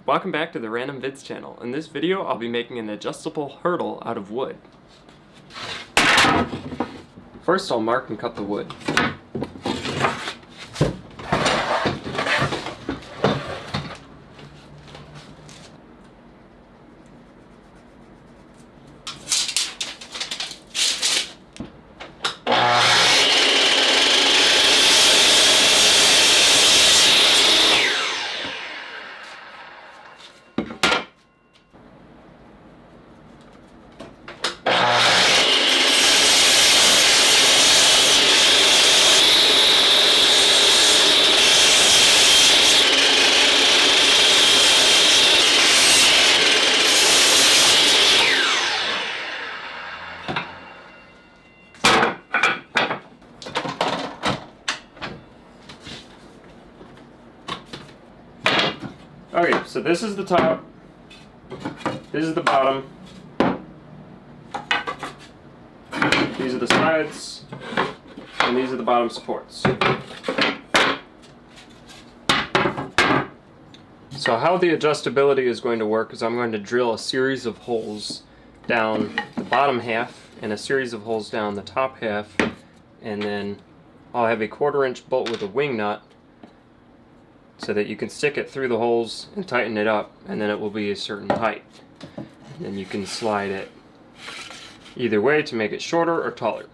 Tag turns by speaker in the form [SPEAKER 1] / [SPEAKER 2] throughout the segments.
[SPEAKER 1] welcome back to the Random Vids channel. In this video, I'll be making an adjustable hurdle out of wood. First, I'll mark and cut the wood. Okay, so this is the top, this is the bottom, these are the sides, and these are the bottom supports. So how the adjustability is going to work is I'm going to drill a series of holes down the bottom half and a series of holes down the top half, and then I'll have a 1/4 inch bolt with a wing nut so that you can stick it through the holes and tighten it up, and then it will be a certain height. And then you can slide it either way to make it shorter or taller.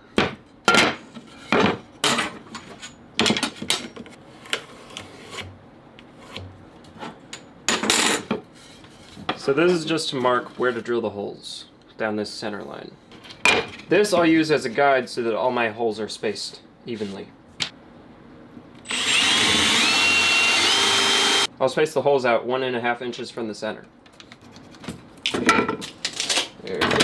[SPEAKER 1] So this is just to mark where to drill the holes down this center line. This I'll use as a guide so that all my holes are spaced evenly. I'll space the holes out 1.5 inches from the center. There we go.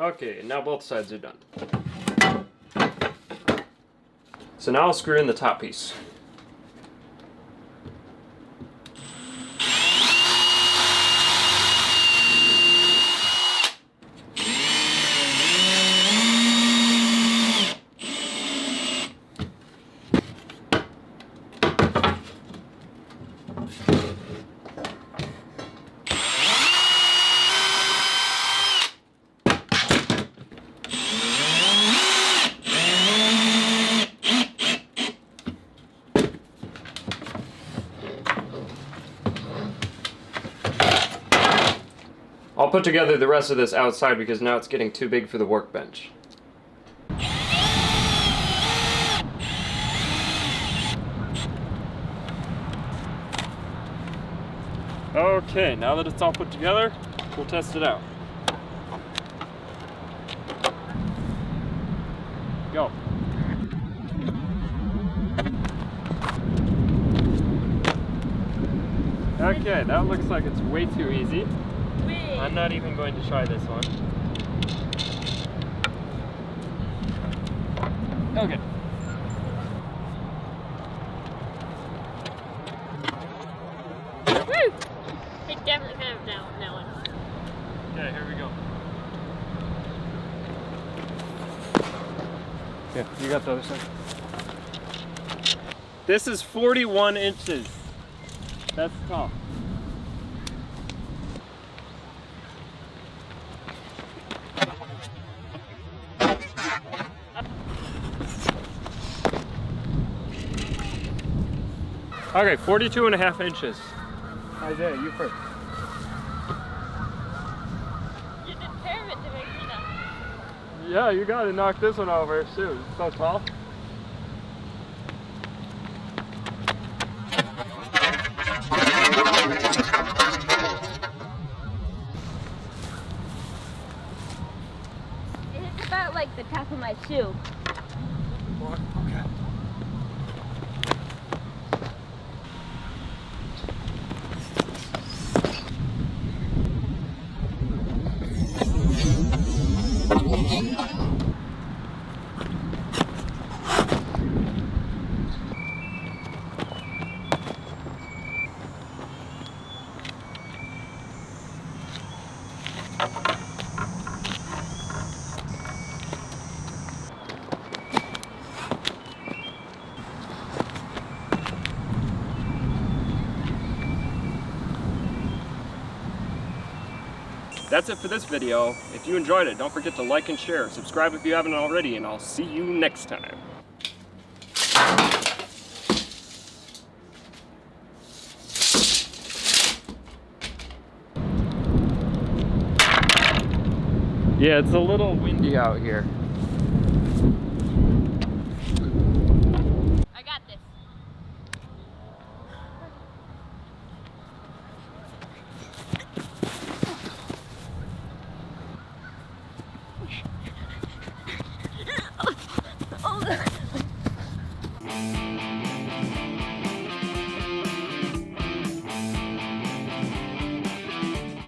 [SPEAKER 1] Okay, now both sides are done. So now I'll screw in the top piece. I'll put together the rest of this outside because now it's getting too big for the workbench. Okay, now that it's all put together, we'll test it out. Go. Okay, that looks like it's way too easy. I'm not even going to try this one. Okay.
[SPEAKER 2] Woo! I definitely have that one.
[SPEAKER 1] Okay, here we go. Yeah, you got the other side. This is 41 inches. That's tough. Okay, 42.5 inches. Isaiah, you first.
[SPEAKER 2] You determined to make me knock.
[SPEAKER 1] Yeah, you gotta knock this one over. Shoot, it's so tall.
[SPEAKER 2] It hits about like the top of my shoe.
[SPEAKER 1] Okay. That's it for this video. If you enjoyed it, don't forget to like and share. Subscribe if you haven't already, and I'll see you next time. Yeah, it's a little windy out here.